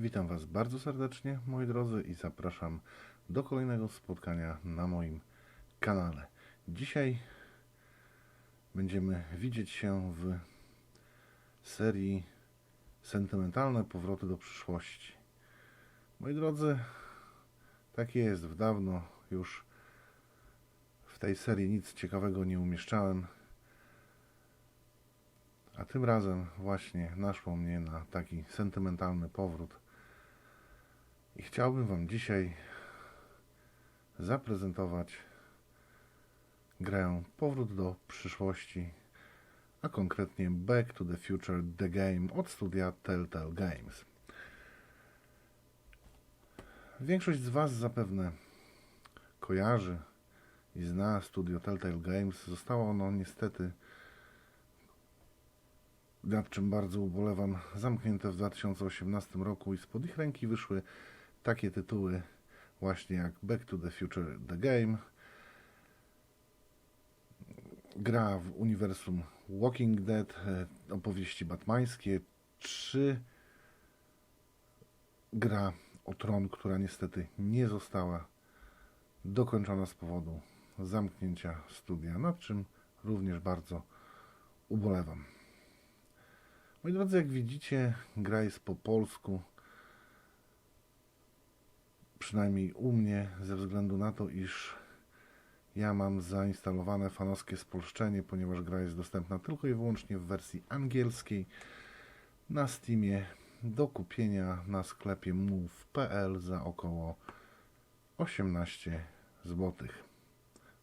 Witam Was bardzo serdecznie, moi drodzy, i zapraszam do kolejnego spotkania na moim kanale. Dzisiaj będziemy widzieć się w serii Sentymentalne powroty do przyszłości. Moi drodzy, tak jest, dawno już w tej serii nic ciekawego nie umieszczałem, a tym razem właśnie naszło mnie na taki sentymentalny powrót. I chciałbym Wam dzisiaj zaprezentować grę Powrót do przyszłości, a konkretnie Back to the Future The Game od studia Telltale Games. Większość z Was zapewne kojarzy i zna studio Telltale Games. Zostało ono niestety, nad czym bardzo ubolewam, zamknięte w 2018 roku i spod ich ręki wyszły takie tytuły właśnie jak Back to the Future The Game, gra w uniwersum Walking Dead, opowieści batmańskie, czy gra o Tron, która niestety nie została dokończona z powodu zamknięcia studia, nad czym również bardzo ubolewam. Moi drodzy, jak widzicie, gra jest po polsku, przynajmniej u mnie, ze względu na to, iż ja mam zainstalowane fanowskie Spolszczenie, ponieważ gra jest dostępna tylko i wyłącznie w wersji angielskiej na Steamie do kupienia na sklepie move.pl za około 18 zł.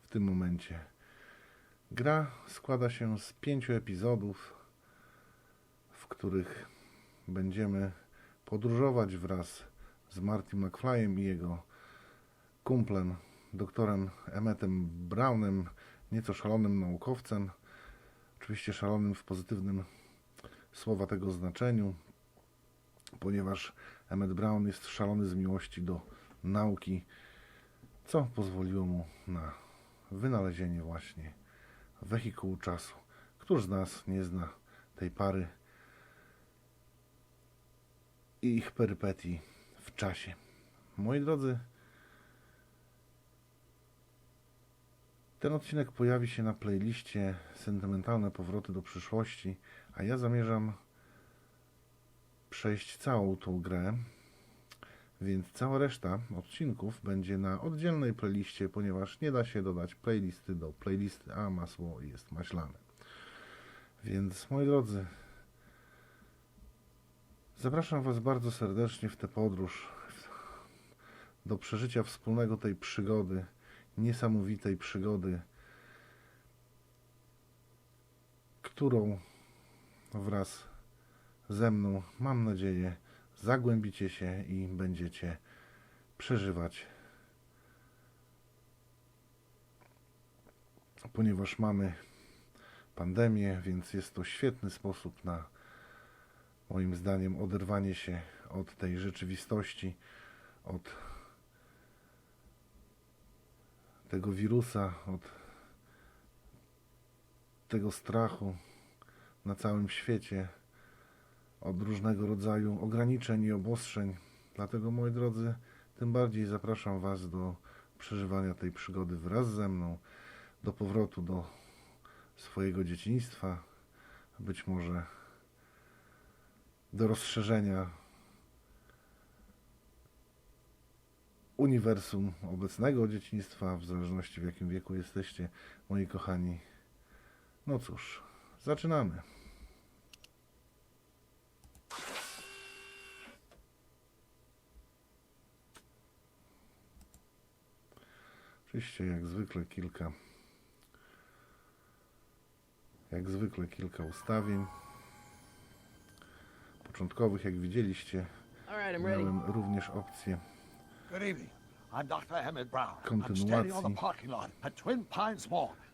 W tym momencie gra składa się z 5 epizodów, w których będziemy podróżować wraz z Marty McFlyem i jego kumplem, doktorem Emmetem Brownem, nieco szalonym naukowcem, oczywiście szalonym w pozytywnym słowa tego znaczeniu, ponieważ Emmet Brown jest szalony z miłości do nauki, co pozwoliło mu na wynalezienie właśnie wehikułu czasu. Któż z nas nie zna tej pary i ich perypetii w czasie? Moi drodzy, ten odcinek pojawi się na playliście Sentymentalne powroty do przyszłości, a ja zamierzam przejść całą tą grę, więc cała reszta odcinków będzie na oddzielnej playliście, ponieważ nie da się dodać playlisty do playlisty, a masło jest maślane. Więc, moi drodzy, zapraszam Was bardzo serdecznie w tę podróż, do przeżycia wspólnego tej przygody, niesamowitej przygody, którą wraz ze mną, mam nadzieję, zagłębicie się i będziecie przeżywać, ponieważ mamy pandemię, więc jest to świetny sposób na, moim zdaniem, oderwanie się od tej rzeczywistości, od tego wirusa, od tego strachu na całym świecie, od różnego rodzaju ograniczeń i obostrzeń. Dlatego, moi drodzy, tym bardziej zapraszam Was do przeżywania tej przygody wraz ze mną, do powrotu do swojego dzieciństwa, być może do rozszerzenia uniwersum obecnego dzieciństwa, w zależności w jakim wieku jesteście, moi kochani. No cóż, zaczynamy. Oczywiście jak zwykle kilka ustawień początkowych, jak widzieliście. Miałem również opcję kontynuacji,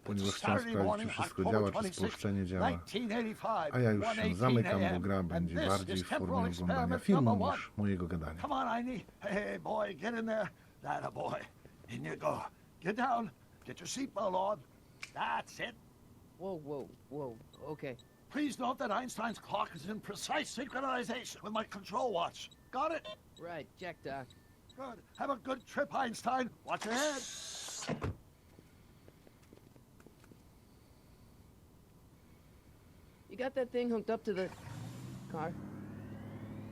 ponieważ chciałem sprawdzić, czy wszystko działa, czy spolszczenie działa. A ja już się zamykam, bo gra będzie bardziej w formie oglądania filmu niż mojego gadania. In you go. Get down. Get your seatbelt on. That's it. Whoa, whoa, whoa. Okay. Please note that Einstein's clock is in precise synchronization with my control watch. Got it? Right, check, Doc. Good. Have a good trip, Einstein. Watch your head. You got that thing hooked up to the car?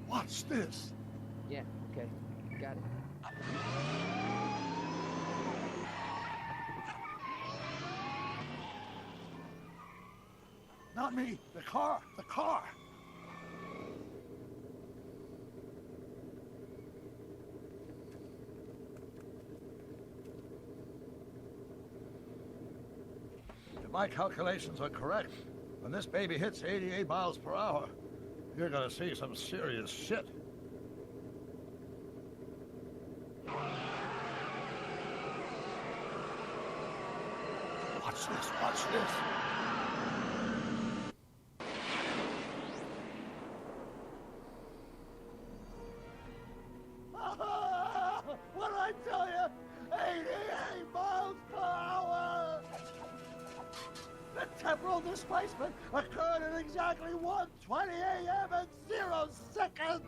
Watch this. Yeah, okay. Got it. Not me. The car. The car. If my calculations are correct, when this baby hits 88 miles per hour, you're gonna see some serious shit. Watch this, watch this. What did I tell you? 88 miles per hour! The temporal displacement occurred at exactly 1:20 a.m. and 0 seconds!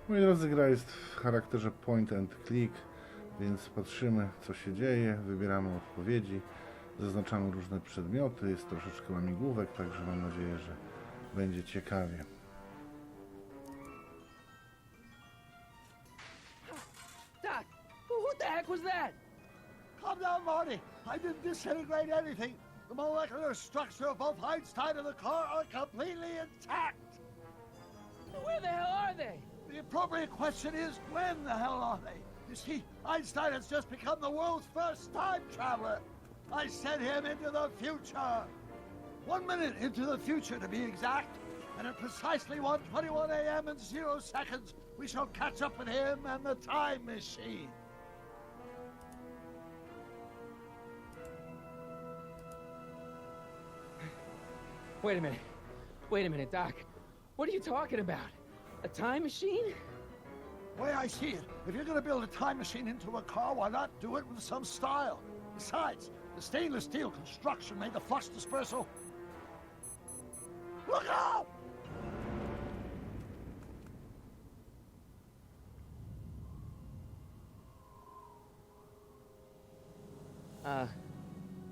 Moi drodzy, gra jest w charakterze point and click, więc patrzymy, co się dzieje, wybieramy odpowiedzi, zaznaczamy różne przedmioty, jest troszeczkę łamigłówek, także mam nadzieję, że będzie ciekawie. Doc, what the heck was that? Calm down, Marty. I didn't disintegrate anything. The molecular structure of both Einstein and the car are completely intact. Where the hell are they? The appropriate question is, when the hell are they? You see, Einstein has just become the world's first time traveler. I sent him into the future. 1 minute into the future, to be exact. And at precisely 1:21 a.m. and 0 seconds, we shall catch up with him and the time machine. Wait a minute, Doc. What are you talking about? A time machine? The way I see it, if you're gonna build a time machine into a car, why not do it with some style? Besides, the stainless steel construction made the flux dispersal. Look out!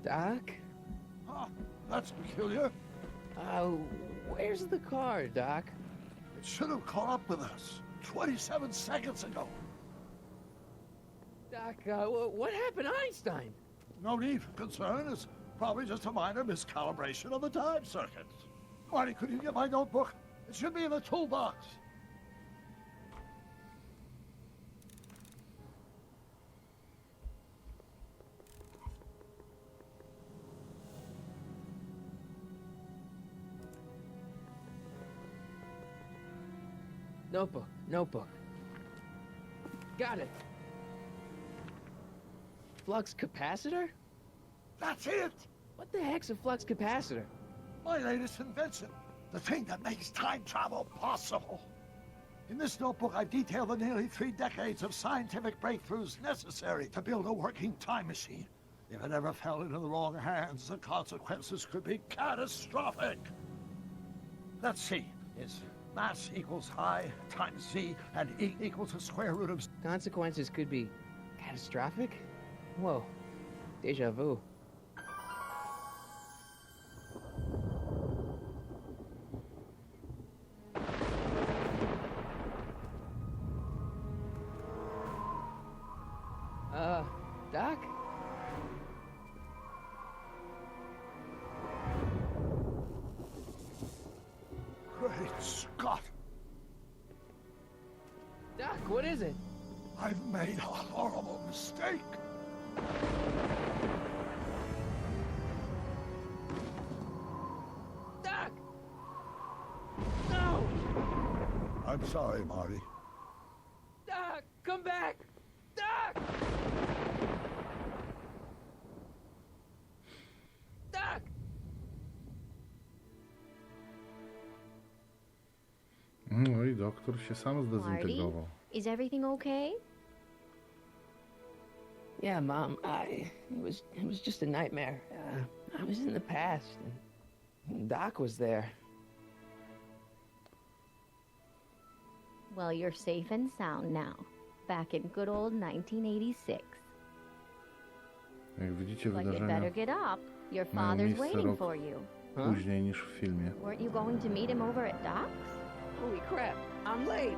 Doc? Huh, that's peculiar. Where's the car, Doc? It should have caught up with us 27 seconds ago. Doc, what happened to Einstein? No need for concern. It's probably just a minor miscalibration of the time circuit. Marty, could you get my notebook? It should be in the toolbox. Notebook. Got it. Flux capacitor? That's it! What the heck's a flux capacitor? My latest invention. The thing that makes time travel possible. In this notebook, I've detailed the nearly 3 decades of scientific breakthroughs necessary to build a working time machine. If it ever fell into the wrong hands, the consequences could be catastrophic. Let's see. It's mass equals I times Z, and E equals the square root of... Consequences could be catastrophic? Whoa. Deja vu. Doc? Great Scott! Doc, what is it? I've made a horrible mistake. Doc! No! I'm sorry, Marty. Doc, come back! Doc! Doc! No i doktor się sam zdezintegrował. Marty, is everything okay? Yeah, Mom, it was just a nightmare. I was in the past, and Doc was there. Well, you're safe and sound now. Back in good old 1986. Jak widzicie, But you'd wydarzenia better get up. Your mają father's miejsce waiting rok for you. później niż w filmie. Weren't you going to meet him over at Doc's? Holy crap, I'm late.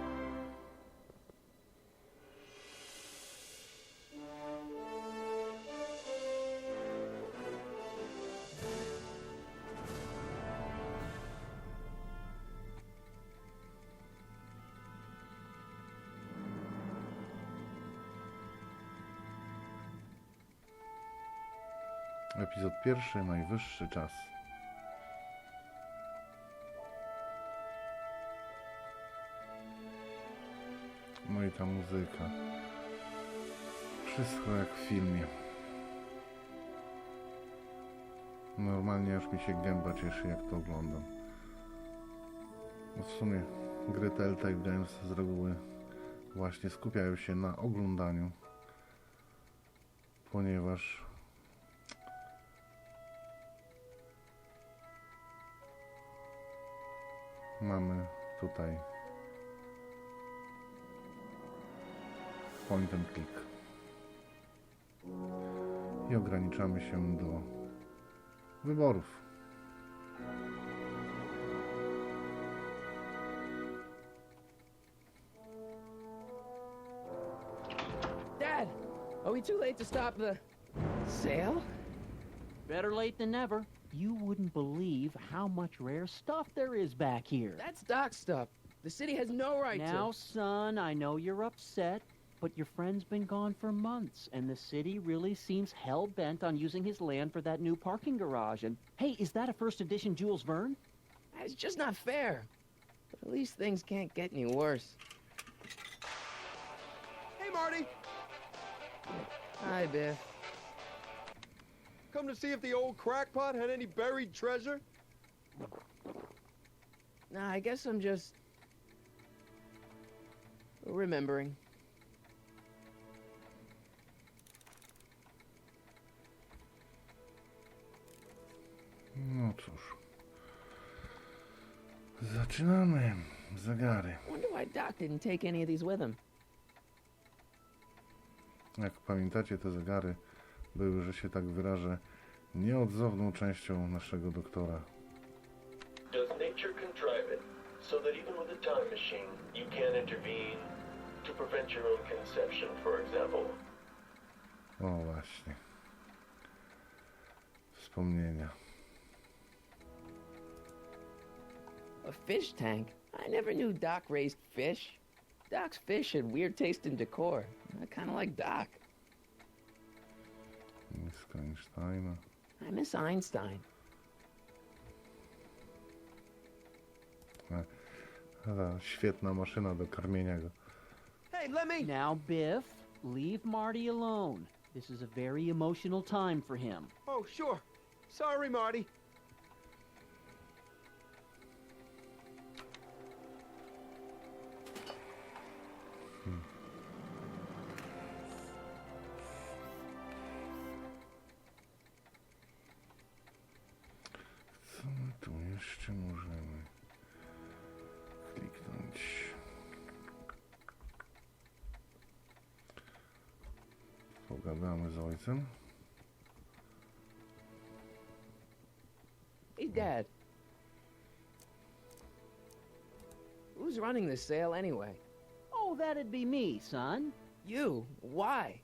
Epizod pierwszy, najwyższy czas. No i ta muzyka. Wszystko jak w filmie. Normalnie aż mi się gęba cieszy, jak to oglądam. No w sumie gry Telltale Games z reguły właśnie skupiają się na oglądaniu, ponieważ mamy tutaj point and click i ograniczamy się do wyborów. Dad, are we too late to stop the sale? Better late than never. You wouldn't believe how much rare stuff there is back here. That's Doc's stuff. The city has no right Now, to. son, I know you're upset, but your friend's been gone for months, and the city really seems hell-bent on using his land for that new parking garage. And, hey, is that a first edition Jules Verne? It's just not fair. But at least things can't get any worse. Hey, Marty! Hi, Biff. Come to see if the old crackpot had any buried treasure? Nah, I guess I'm just remembering. No cóż. Zaczynamy. Zegary. Wonder why Doc didn't take any of these with him. Jak pamiętacie, te zegary były, że się tak wyrażę, nieodzowną częścią naszego doktora. Does nature contrive it so that even with a time machine you can intervene to prevent your own conception, for example? O właśnie. Wspomnienia. A fish tank? I never knew Doc raised fish. Doc's fish had weird taste in decor. I kind of like Doc. Miska Einsteina. I miss Einstein. Świetna maszyna do karmienia go. Hey, let me... Now, Biff, leave Marty alone. This is a very emotional time for him. Oh, sure. Sorry, Marty. Co my tu jeszcze możemy kliknąć? Pogadamy z ojcem. Hey, Dad. Who's running this sale anyway? Oh, that'd be me, son. You. Why?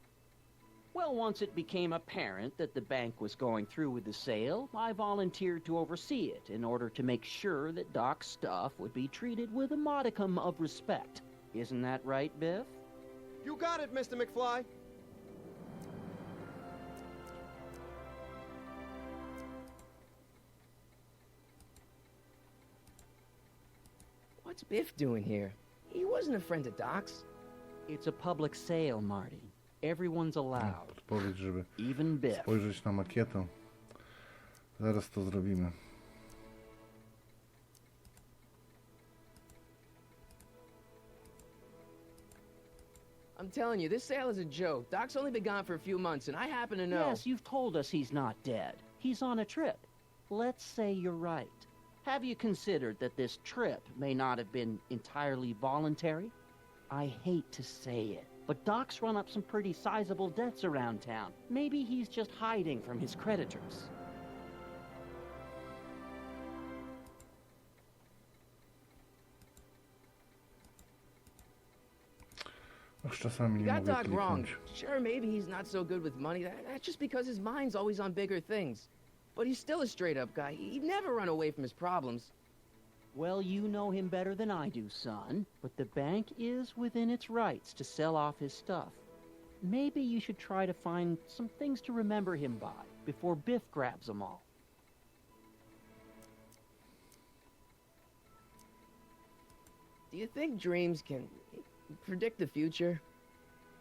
Well, once it became apparent that the bank was going through with the sale, I volunteered to oversee it in order to make sure that Doc's stuff would be treated with a modicum of respect. Isn't that right, Biff? You got it, Mr. McFly. What's Biff doing here? He wasn't a friend of Doc's. It's a public sale, Marty. Everyone's allowed, Podpowiedź, żeby even Biff. spojrzeć na makietę. Zaraz to zrobimy. I'm telling you, this sale is a joke. Doc's only been gone for a few months, and I happen to know. Yes, you've told us he's not dead. He's on a trip. let's say you're right. Have you considered that this trip may not have been entirely voluntary? I hate to say it, but Doc's run up some pretty sizable debts around town. Maybe he's just hiding from his creditors. Aż czasami You nie got mogę Doc wrong. kliknąć. Sure, maybe he's not so good with money. That's just because his mind's always on bigger things. But he's still a straight-up guy. He'd never run away from his problems. Well, you know him better than I do, son, but the bank is within its rights to sell off his stuff. Maybe you should try to find some things to remember him by before Biff grabs them all. Do you think dreams can predict the future?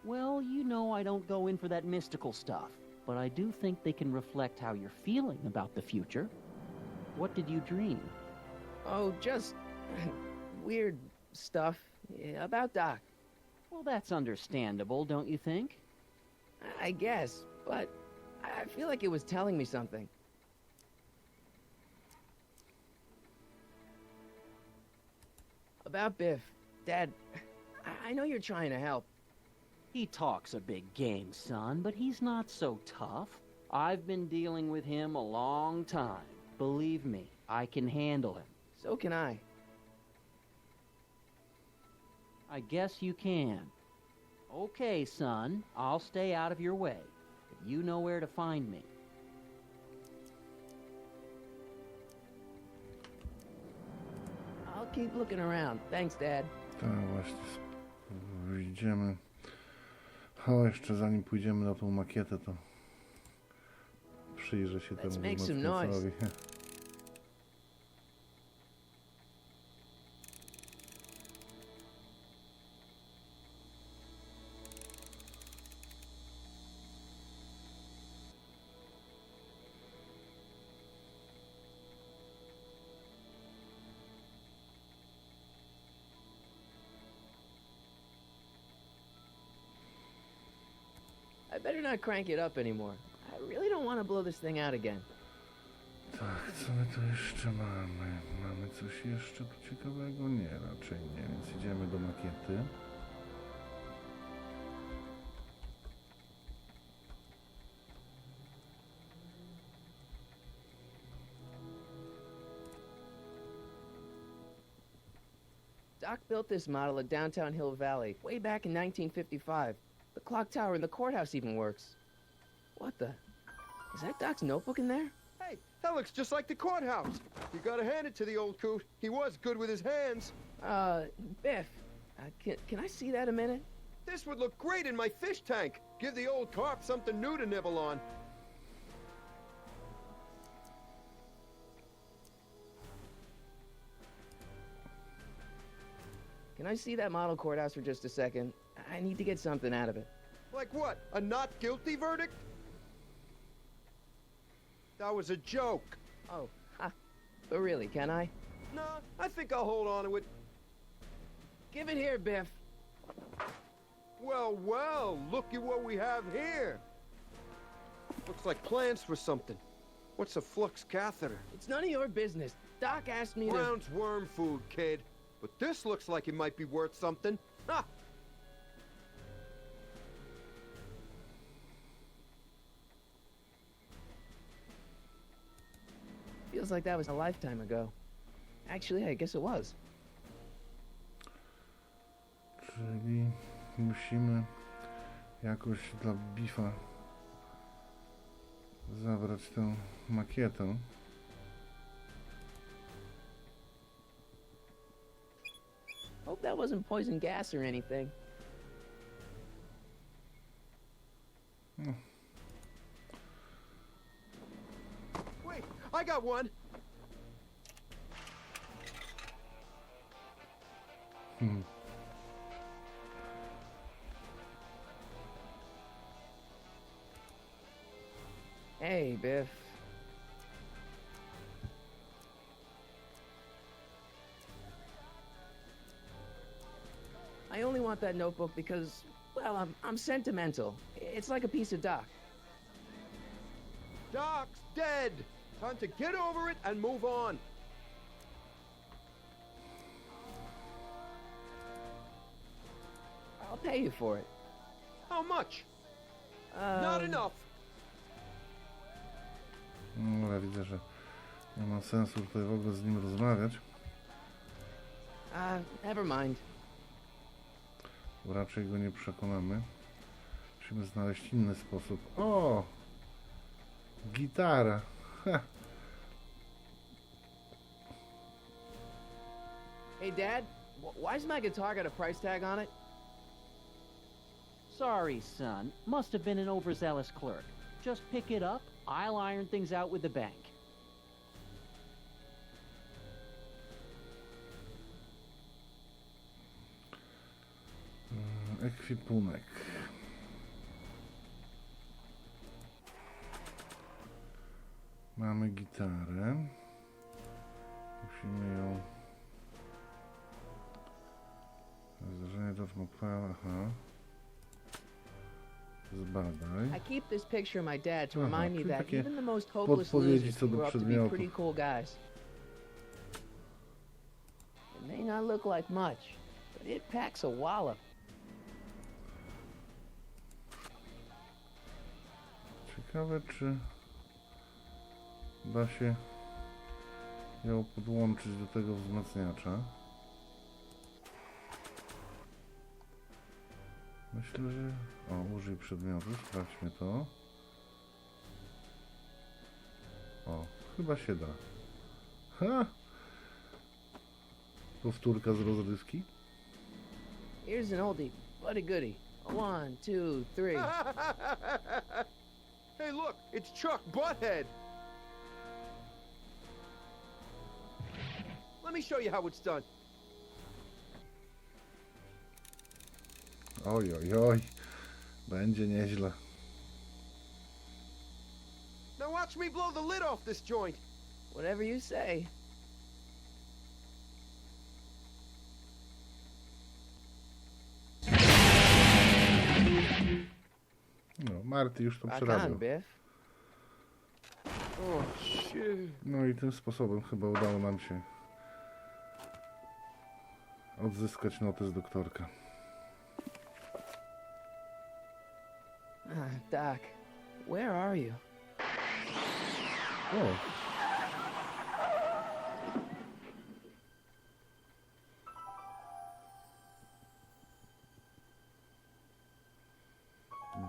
Well, you know I don't go in for that mystical stuff, but I do think they can reflect how you're feeling about the future. What did you dream? Oh, just weird stuff about Doc. Well, that's understandable, don't you think? I guess, but I feel like it was telling me something. About Biff. Dad, I know you're trying to help. He talks a big game, son, but he's not so tough. I've been dealing with him a long time. Believe me, I can handle him. So can I. I guess you can. Okay, son, I'll stay out of your way. But you know where to find me. I'll keep looking around. Thanks, Dad. Tak, właśnie. Idziemy. O, jeszcze zanim pójdziemy na tą makietę, to przyjrzę się temu Let's make some noise. wzmacniaczowi. I better not crank it up anymore. I really don't want to blow this thing out again. Tak, co my tu jeszcze mamy? Mamy coś jeszcze tu ciekawego? Nie, raczej nie, więc idziemy do makiety. Doc built this model at downtown Hill Valley way back in 1955. The clock tower in the courthouse even works. What the? Is that Doc's notebook in there? Hey, that looks just like the courthouse. You gotta hand it to the old coot. He was good with his hands. Biff, can I see that a minute? This would look great in my fish tank. Give the old carp something new to nibble on. Can I see that model courthouse for just a second? I need to get something out of it. Like what? A not guilty verdict? That was a joke. Oh, but really, can I? No, I think I'll hold on to it. Give it here, Biff. Well, well, look at what we have here. Looks like plans for something. What's a flux catheter? It's none of your business. Doc asked me to... Brown's worm food, kid. But this looks like it might be worth something. Ha! Feels like that was a lifetime ago. Actually, I guess it was. Czyli musimy jakoś dla Biffa zabrać tę makietę. Hope that wasn't poison gas or anything. Wait, I got one. Hey, Biff. I only want that notebook because, well, I'm sentimental. It's like a piece of Doc. Doc's dead. Time to get over it and move on. I'll pay you for it. How much? Not enough. No, ja widzę, że nie ma sensu tutaj w ogóle z nim rozmawiać. Never mind. Bo raczej go nie przekonamy. Musimy znaleźć inny sposób. O! Gitara! Ha. Hey, Dad, why's my guitar got a price tag on it? Sorry, son. Must have been an overzealous clerk. Just pick it up. I'll iron things out with the bank. Ekwipunek. Mamy gitarę. Musimy ją... Zdarzenie to aha. Zbadaj. I keep this picture of my dad to Aha, remind me czyli that takie even the most hopeless podpowiedzi losers co can do grow up to be przedmiotów. pretty cool guys. It may not look like much, but it packs a wallop. Ciekawe, czy da się ją podłączyć do tego wzmacniacza. Myślę, że... O, użyj przedmiotu, sprawdźmy to. O, chyba się da. Ha! Powtórka z rozrywki. Here's an oldie, but a goodie. 1, 2, 3. Hey, look, it's Chuck Butthead. Let me show you how it's done. Oj, oj, oj. Będzie nieźle. Now watch me blow the lid off this joint. Whatever you say. No, Marty już to Rock przerabiał. on, Biff. Oh, shit. No i tym sposobem chyba udało nam się odzyskać notes doktorka. Doc, where are you? O!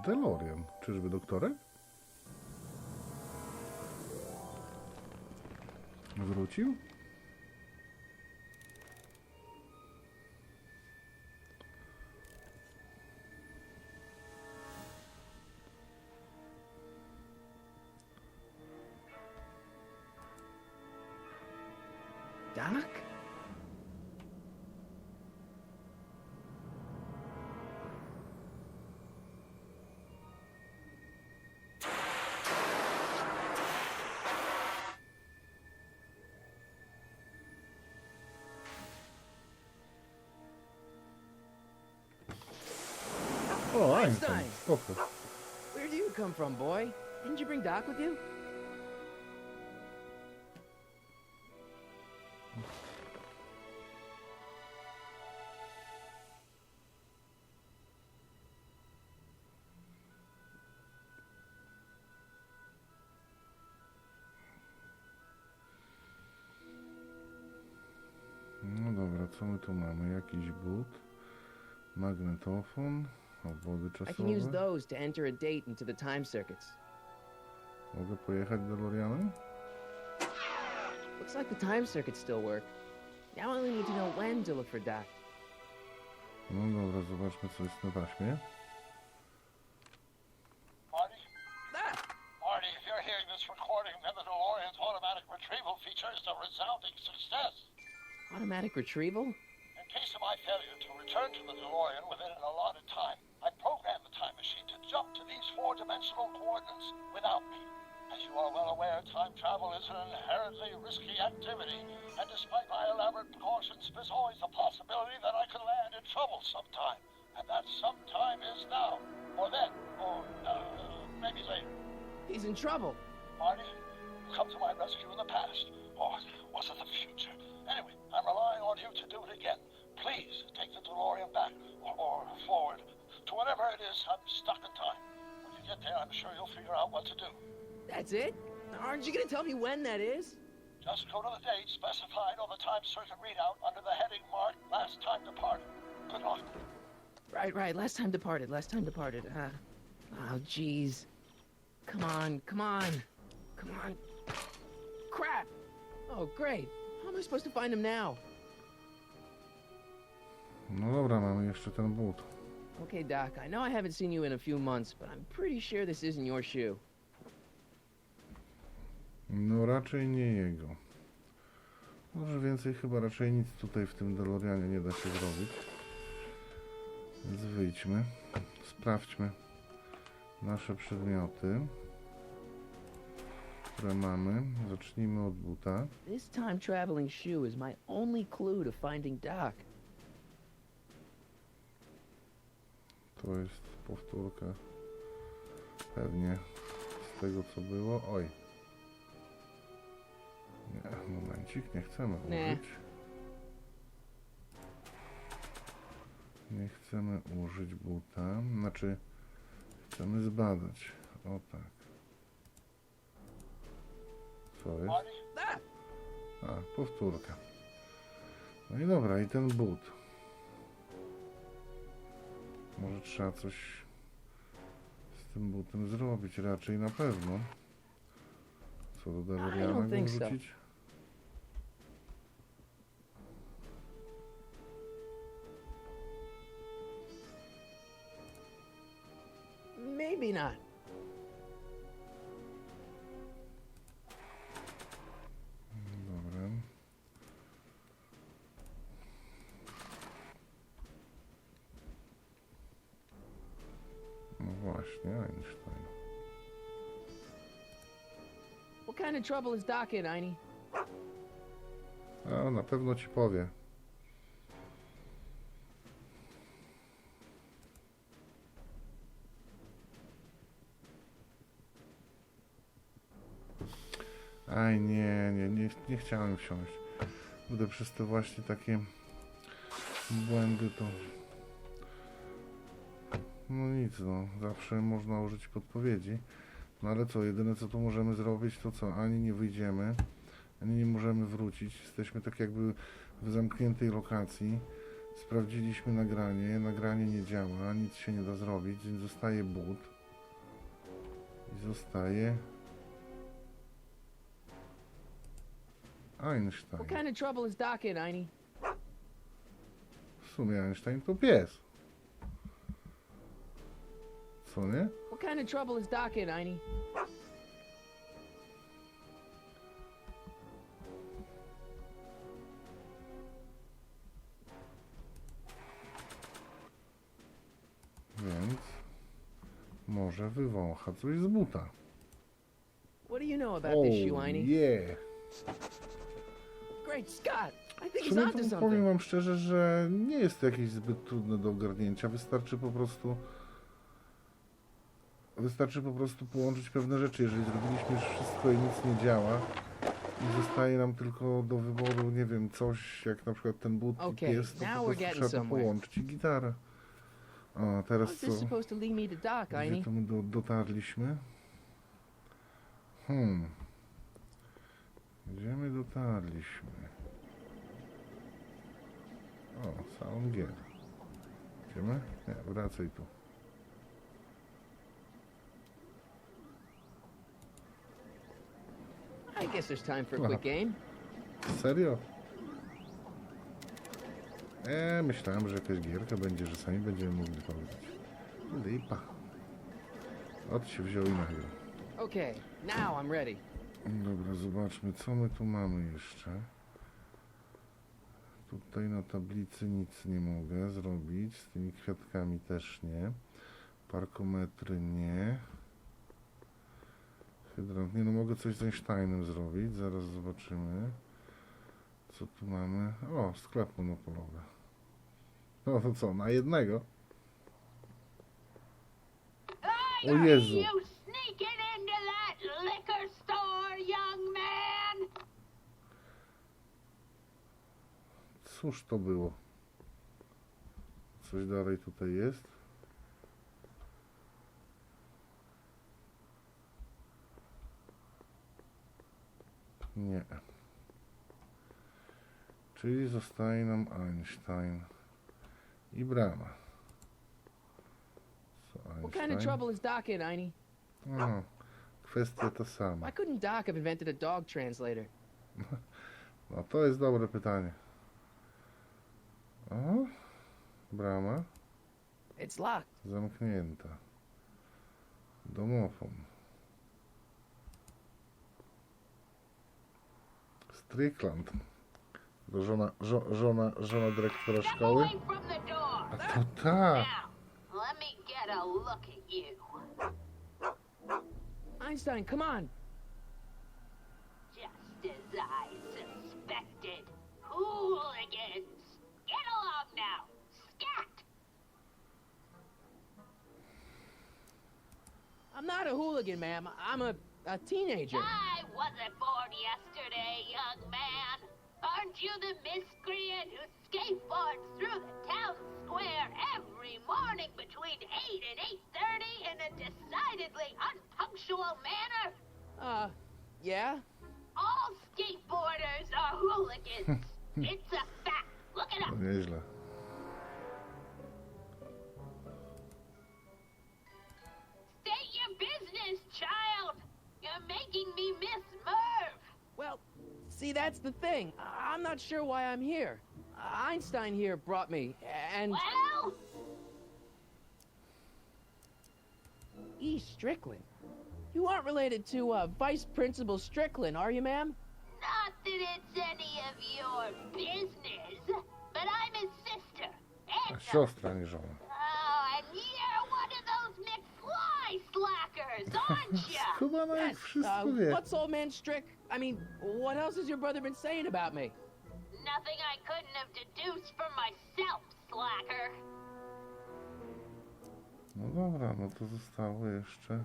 DeLorean. Czyżby doktorek? Wrócił? Doc? O, Einstein. Spoko. Where do you come from, boy? Didn't you bring Doc with you? No dobra, co my tu mamy? Jakiś but, magnetofon, obwody I can use czasowe. those to enter a date into the time circuits. Mogę pojechać DeLoreanem? Looks like the time circuits still work. Now I only need to know when to look for Doc. No dobra, zobaczmy co jest na taśmie. Marty? Ah! Marty, if you're hearing this recording, then the DeLorean's automatic retrieval feature is a resounding success. Automatic retrieval? In case of my failure to return to the DeLorean within an allotted time, I programmed the time machine to jump to these four-dimensional coordinates without me. As you are well aware, time travel is an inherently risky activity, and despite my elaborate precautions, there's always the possibility that I could land in trouble sometime. And that sometime is now, or then, or maybe later. He's in trouble. Marty, come to my rescue in the past. Or was it the future? Anyway, I'm relying on you to do it again. Please take the DeLorean back or forward to whatever it is. I'm stuck in time. When you get there, I'm sure you'll figure out what to do. That's it? Aren't you gonna tell me when that is? Just go to the date specified on the time circuit readout under the heading marked Last Time Departed. Good luck. Right. Last time departed. Oh, jeez. Come on. Crap! Oh, great. How am I supposed to find him now? No dobra, mamy jeszcze ten but. Okay, Doc, I know I haven't seen you in a few months, but I'm pretty sure this isn't your shoe. No raczej nie jego. Może więcej chyba raczej nic tutaj w tym DeLoreanie nie da się zrobić. Więc wyjdźmy. Sprawdźmy nasze przedmioty, które mamy. Zacznijmy od buta. This time traveling shoe is my only clue to finding Doc. To jest powtórka pewnie z tego co było. Oj. Nie, momencik, nie chcemy użyć. Nie chcemy użyć buta. Znaczy, chcemy zbadać. O tak. Co jest? A, powtórka. No i dobra, i ten but. Może trzeba coś z tym butem zrobić, raczej na pewno. Co do DeLoreana go wrzucić? Maybe not. Dobra. No właśnie, Einstein. What kind of trouble is Doc in, Einie? A, na pewno ci powie. Aj, nie chciałem wsiąść. Gdy przez te właśnie takie błędy to... No nic, no. Zawsze można użyć podpowiedzi. No ale co, jedyne co tu możemy zrobić, to co? Ani nie wyjdziemy, ani nie możemy wrócić. Jesteśmy tak jakby w zamkniętej lokacji. Sprawdziliśmy nagranie. Nagranie nie działa, nic się nie da zrobić, więc zostaje but. I zostaje... Einstein. What kind of trouble is Doc in, Einie? W sumie Einstein to pies. Co nie? What kind of trouble is Doc in, Einie? Więc może wywącha coś z buta. What do you know about this shoe, Einie? Yeah. Great Scott! I think W he's sumie onto to powiem something. wam szczerze, że nie jest to jakieś zbyt trudne do ogarnięcia. Wystarczy po prostu połączyć pewne rzeczy. Jeżeli zrobiliśmy już wszystko i nic nie działa i zostaje nam tylko do wyboru, nie wiem, coś jak na przykład ten but i pies, to po prostu trzeba to połączyć i gitarę. O, teraz How's co? this supposed to lead me to Doc, Gdzie Einie? to my dotarliśmy? Gdzie my dotarliśmy? O, Sound Gear. Idziemy? Nie, wracaj tu. I guess there's time for a quick game. Serio? Myślałem, że jakaś gierka będzie, że sami będziemy mogli pograć. Lipa. Od się wziął i nagrał. Okay, now I'm ready. Dobra, zobaczmy, co my tu mamy jeszcze. Tutaj na tablicy nic nie mogę zrobić, z tymi kwiatkami też nie. Parkometry nie. Hydrant nie, no mogę coś z Einsteinem zrobić, zaraz zobaczymy. Co tu mamy? O, sklep monopolowy. No to co, na jednego? O Jezu! You sneaking into that liquor store, young Cóż to było? Coś dalej tutaj jest? Nie. Czyli zostaje nam Einstein i brama. Co What kind of Einstein? trouble is Doc in, Einie? Aha, kwestia ta sama. Why couldn't Doc have invented a dog translator? No to jest dobre pytanie. O, brama It's locked. zamknięta. Domofon. Strickland. To żona dyrektora szkoły? Away from the door. A to ta! Now, let me get a look at you. Einstein, come on. Just as I suspected. Hooligans! Get along now! Scat! I'm not a hooligan, ma'am. I'm a teenager. I wasn't born yesterday, young man. Aren't you the miscreant who skateboards through the town square every morning between 8 and 8:30 in a decidedly unpunctual manner? Yeah? All skateboarders are hooligans. It's a fact. Look it To up. nieźle. State your business, child. You're making me miss Merv. Well, see, that's the thing. I'm not sure why I'm here. Einstein here brought me, and... Well, E. Strickland. You aren't related to, Vice Principal Strickland, are you, ma'am? not that it's any of your business, but I'm his sister. A And siostra, nie żona. oh, and you're one of those McFly slackers, aren't ya? Chyba nawet wszystko wie. What's old man Strick? I mean, what else has your brother been saying about me? Nothing I couldn't have deduced from myself, slacker. No dobra, no to zostało jeszcze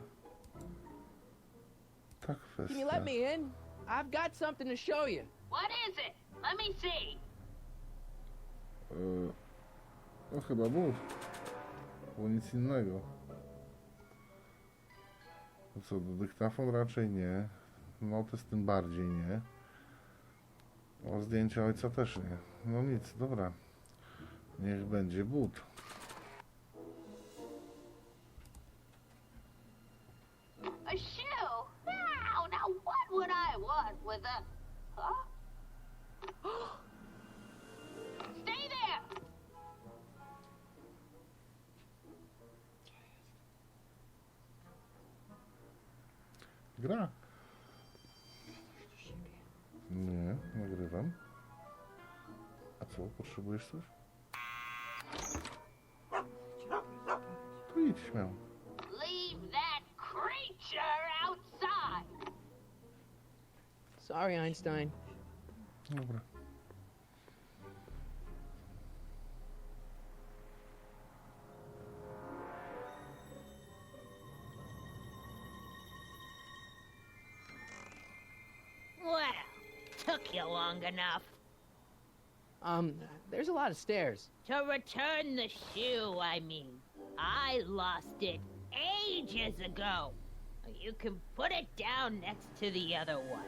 ta Can you kwestia. let me in? I've got something to show you. What is it? Let me see. No chyba mów. Było nic innego. To co, dyktafon raczej nie. Notes tym bardziej nie. O, zdjęcia ojca też nie. No nic, dobra. Niech będzie but. A shoe? Now what would I want with a... Huh? Stay there! Gra. Nie, nagrywam. A co, potrzebujesz coś? To idź śmiało. Leave that creature outside! Sorry, Einstein. Dobra. Well, took you long enough. There's a lot of stairs. To return the shoe, I mean. I lost it ages ago. You can put it down next to the other one.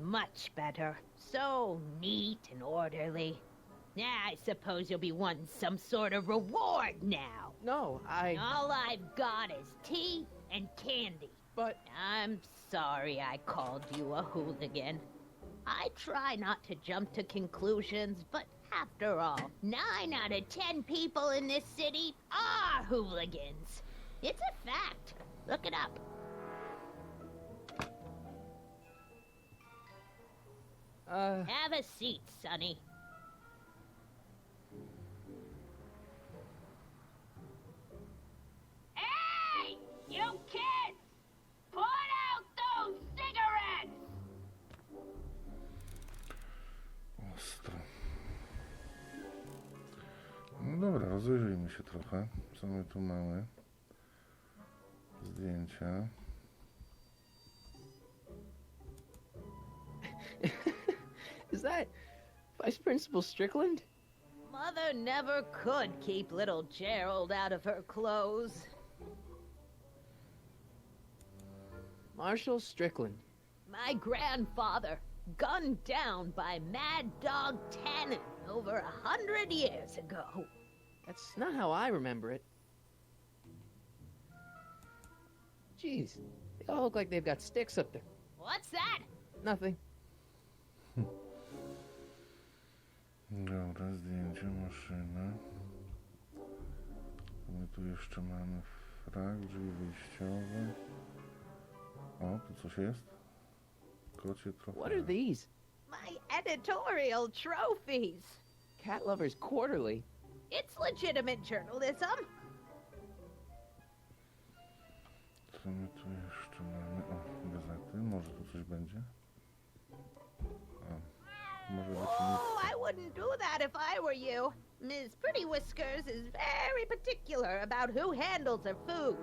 Much better. So neat and orderly. I suppose you'll be wanting some sort of reward now. No, All I've got is tea and candy. But I'm sorry I called you a hooligan. I try not to jump to conclusions, but after all, 9 out of 10 people in this city are hooligans. It's a fact. Look it up. Have a seat, Sonny. Hey! You kids! Put out those cigarettes! Ostro. No dobra, rozejrzyjmy się trochę. Co my tu mamy? Zdjęcia. is that Vice Principal Strickland? Mother never could keep little Gerald out of her clothes. Marshall Strickland. My grandfather, gunned down by Mad Dog Tannen over 100 years ago. That's not how I remember it. Jeez, they all look like they've got sticks up there. What's that? Nothing. Dobra, zdjęcie, maszyna. My tu jeszcze mamy frak, drzwi wyjściowe. O, tu coś jest? Kocie trochę. What are these? My editorial trophies. Cat Lovers Quarterly. It's legitimate journalism. Co my tu jeszcze mamy? O, gazety. Może tu coś będzie? O, może być Oh, nic. I wouldn't do that if I were you. Ms. Pretty Whiskers is very particular about who handles her food.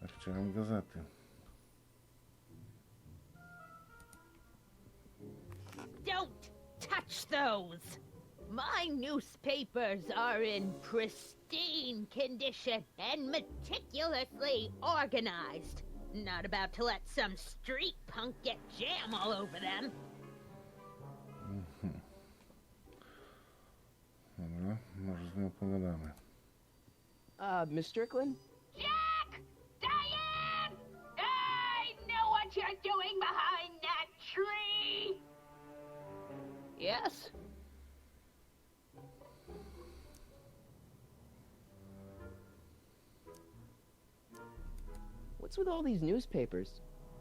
Ja chciałem gazety. Don't touch those! My newspapers are in pristine condition and meticulously organized. Not about to let some street punk get jam all over them. Dobra, może z nią pogadamy. Miss Strickland? Jack! Diane! I know what you're doing behind that tree! Yes? What's with all these newspapers?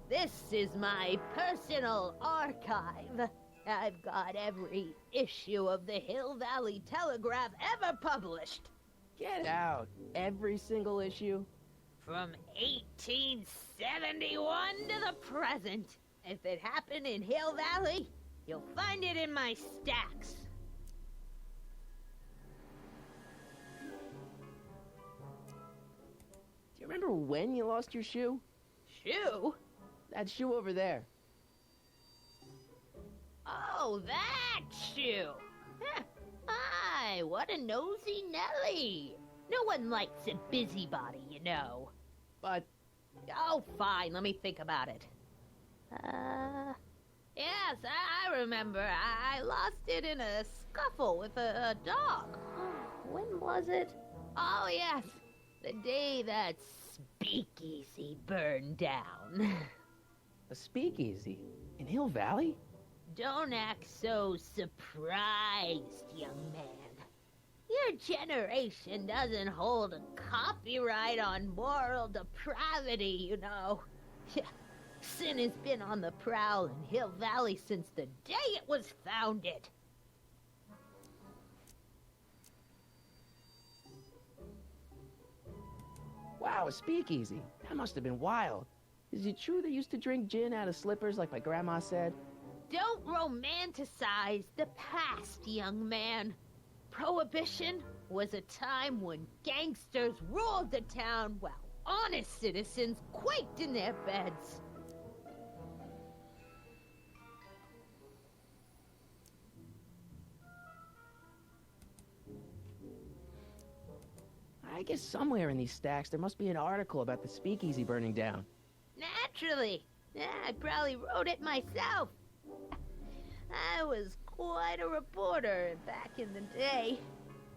This is my personal archive. I've got every issue of the Hill Valley Telegraph ever published. Get out. Every single issue? From 1871 to the present. If it happened in Hill Valley, you'll find it in my stacks. Do you remember when you lost your shoe? Shoe? That shoe over there. Oh, that shoe. Huh. Aye, what a nosy Nelly. No one likes a busybody, you know. But Oh, fine, let me think about it. Yes, I remember. I lost it in a scuffle with a dog. When was it? Oh, yes, the day that speakeasy burned down. a speakeasy in Hill Valley? Don't act so surprised, young man. Your generation doesn't hold a copyright on moral depravity, you know. Sin has been on the prowl in Hill Valley since the day it was founded. Wow, a speakeasy. That must have been wild. Is it true they used to drink gin out of slippers like my grandma said? Don't romanticize the past, young man. Prohibition was a time when gangsters ruled the town while honest citizens quaked in their beds. I guess somewhere in these stacks there must be an article about the speakeasy burning down. Naturally. I probably wrote it myself. I was quite a reporter back in the day.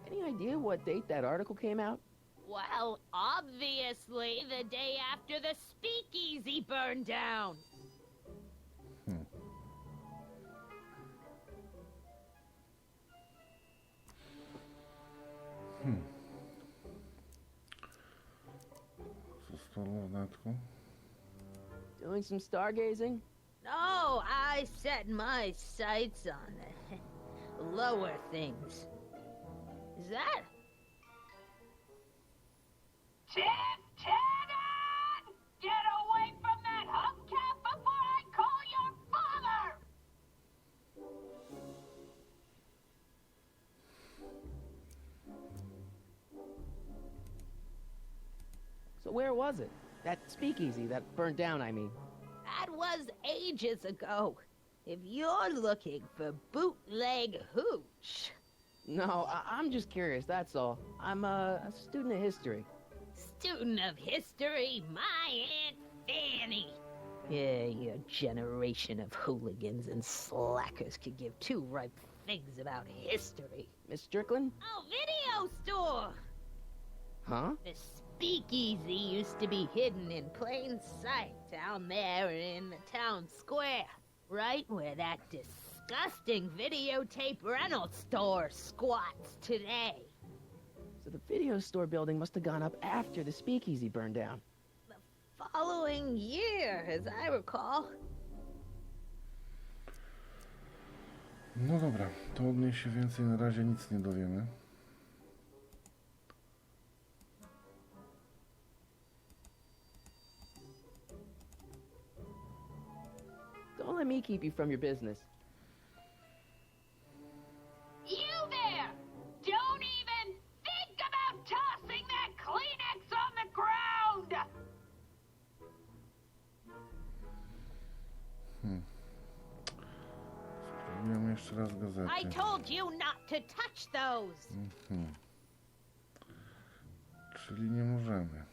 Any idea what date that article came out? Well, obviously the day after the speakeasy burned down. Zostało w dodatku. Doing some stargazing? No, I set my sights on the lower things. Is that? Tannen! Get away from that hubcap before I call your father! So where was it? That speakeasy that burned down, I mean. That was ages ago. If you're looking for bootleg hooch, No, I'm just curious, that's all. I'm a student of history. student of history, my Aunt Fanny. Yeah, your generation of hooligans and slackers could give two ripe figs about history. Miss Strickland? Oh, video store! Huh? The speakeasy used to be hidden in plain sight down there in the town square, right where that disgusting videotape rental store squats today. So the video store building must have gone up after the speakeasy burned down. Following year, as I recall. No dobra, to od niej się więcej na razie nic nie dowiemy. Don't let me keep you from your business. You there! Don't even think about tossing that Kleenex on the ground! Spróbujemy jeszcze raz gazety. I told you not to touch those! Czyli nie możemy.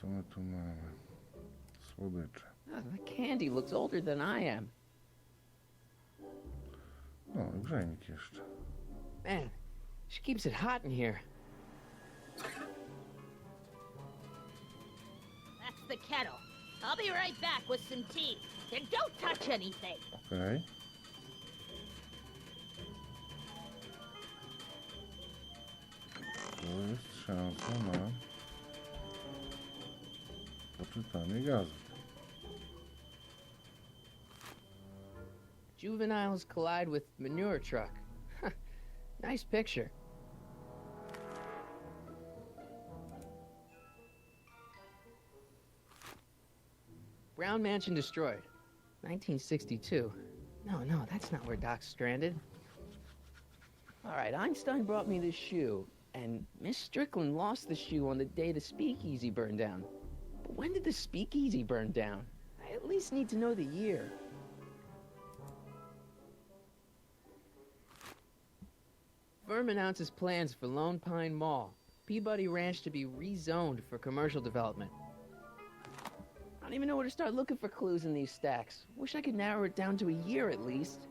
Co my tu mamy? Słodycze. The candy looks older than I am. No, grzejnik jeszcze. Man, she keeps it hot in here. That's the kettle. I'll be right back with some tea. And don't touch anything. Okej. To jest szansa na poczytanie gazet. Juveniles collide with manure truck. Nice picture. Brown Mansion destroyed. 1962. No, that's not where Doc's stranded. All right, Einstein brought me this shoe, and Miss Strickland lost the shoe on the day the speakeasy burned down. But when did the speakeasy burn down? I at least need to know the year. Firm announces plans for Lone Pine Mall, Peabody Ranch to be rezoned for commercial development. I don't even know where to start looking for clues in these stacks. Wish I could narrow it down to a year at least.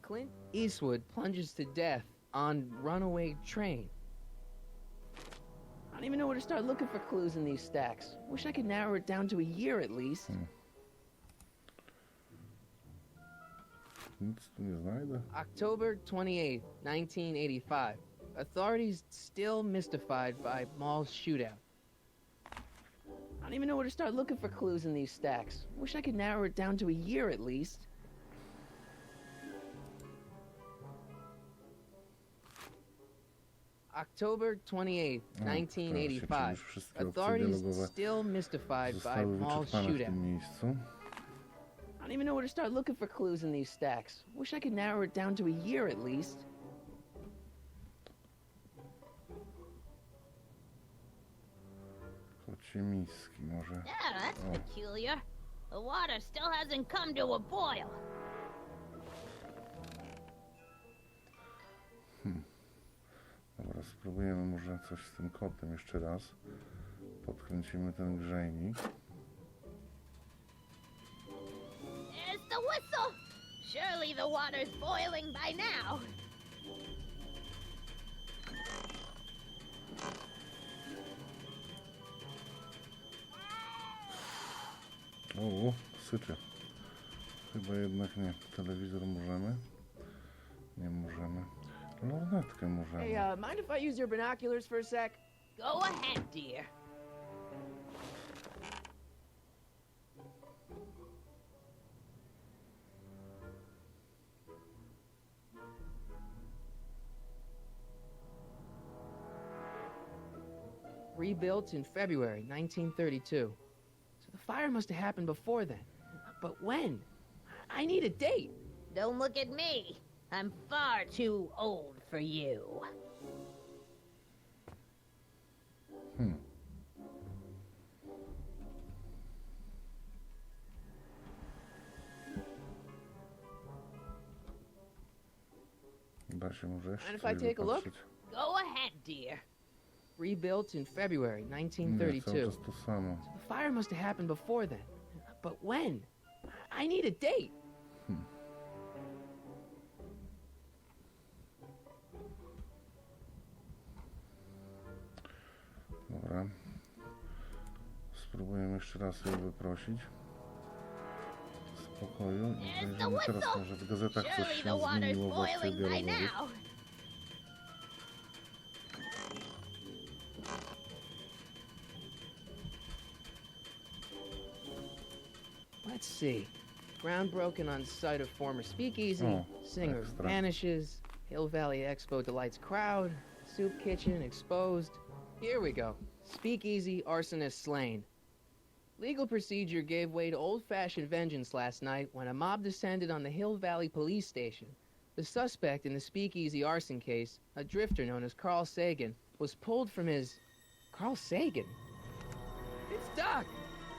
Clint Eastwood plunges to death on runaway train. I don't even know where to start looking for clues in these stacks. Wish I could narrow it down to a year at least. Nic tu nie znajdę. October 28th, 1985. Authorities still mystified by mall shootout. I don't even know where to start looking for clues in these stacks. Wish I could narrow it down to a year at least. October 28th, 1985. Authorities still mystified by Zostały mall wyczerpane w shootout. tym miejscu. I don't even know where to start looking for clues in these stacks. Wish I could narrow it down to a year at least. Kocie miski może. Yeah, that's Oh. peculiar. The water still hasn't come to a boil. Dobra, spróbujemy może coś z tym kotem jeszcze raz. Podkręcimy ten grzejnik. There's the whistle. Surely the water's boiling by now. O, syczy. Chyba jednak nie. Telewizor możemy? Nie możemy. Lornetkę możemy. Hey, mind if I use your binoculars for a sec? Go ahead, dear. Rebuilt in February 1932. So the fire must have happened before then. But when? I need a date. Don't look at me. I'm far too old for you. Da się może jeszcze And if coś I take a look? wypatrzeć. Go ahead, dear. Rebuilt in February Nie, cały 1932. czas to samo. The fire must have happened before then. But when? I need a date. Dobra. Spróbujemy jeszcze raz ją wyprosić. W spokoju. I zajrzymy teraz może w gazetach coś Surely się the water's zmieniło w akcji boiling by dialogowej. now. Let's see. Ground broken on site of former speakeasy. Oh, Singer extra. vanishes. Hill Valley Expo delights crowd. Soup kitchen exposed. Here we go. Speakeasy arsonist slain. Legal procedure gave way to old-fashioned vengeance last night when a mob descended on the Hill Valley police station. The suspect in the speakeasy arson case, a drifter known as Carl Sagan, was pulled from his... Carl Sagan? It's Doc!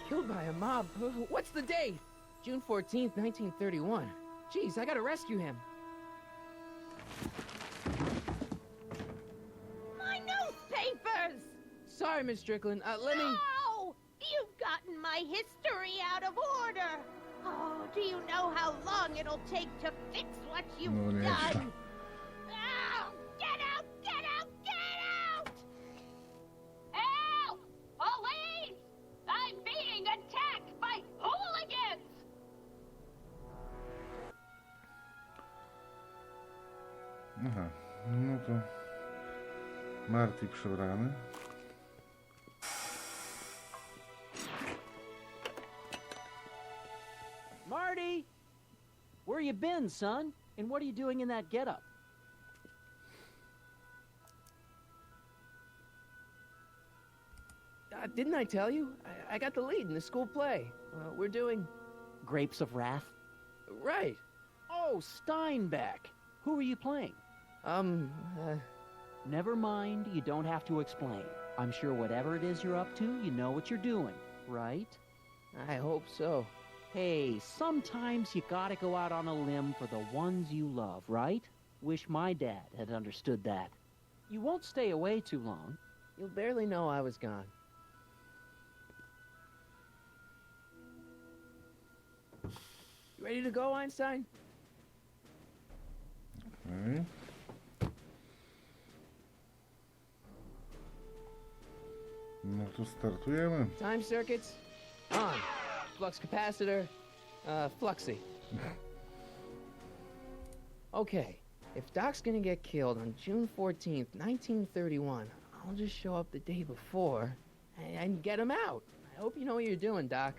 Killed by a mob. What's the date? June 14th, 1931. Jeez, I gotta rescue him. My newspapers! Sorry, Miss Strickland. Let me... No! You've gotten my history out of order. Oh, do you know how long it'll take to fix what you've No nie. done? Oh, get out! Get out! Get out! Help! Police! I'm being attacked by hooligans! Aha, no to Marty przebrany. Marty! Where you been, son? And what are you doing in that getup? Didn't I tell you? I got the lead in the school play. We're doing... Grapes of Wrath? Right. Oh, Steinbeck! Who are you playing? Never mind, you don't have to explain. I'm sure whatever it is you're up to, you know what you're doing, right? I hope so. Hey, sometimes you gotta go out on a limb for the ones you love, right? Wish my dad had understood that. You won't stay away too long. You'll barely know I was gone. You ready to go, Einstein? Okej. No to startujemy. Time circuits on. Flux capacitor, fluxy. Okay, if Doc's gonna get killed on June 14th, 1931, I'll just show up the day before and get him out. I hope you know what you're doing, Doc.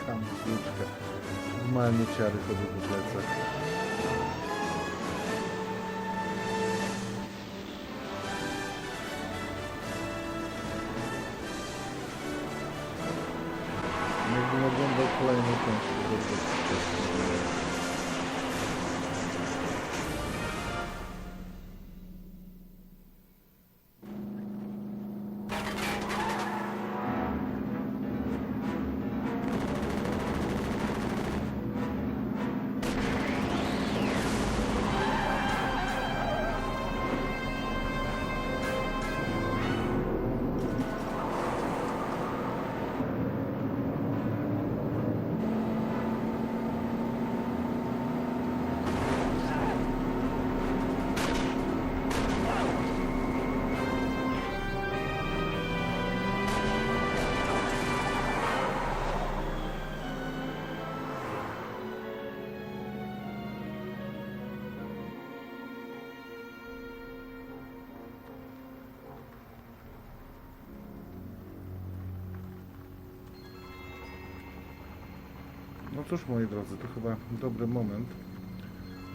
Kamyczka. Normalnie ciary chodzą po plecach. Jakbym oglądał kolejną część tego. No cóż, moi drodzy, to chyba dobry moment,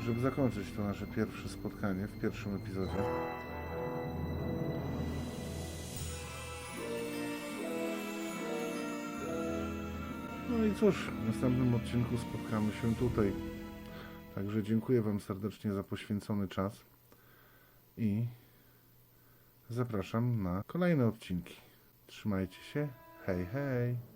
żeby zakończyć to nasze pierwsze spotkanie w pierwszym epizodzie. i cóż, w następnym odcinku spotkamy się tutaj. Także dziękuję Wam serdecznie za poświęcony czas i zapraszam na kolejne odcinki. Trzymajcie się. Hej, hej!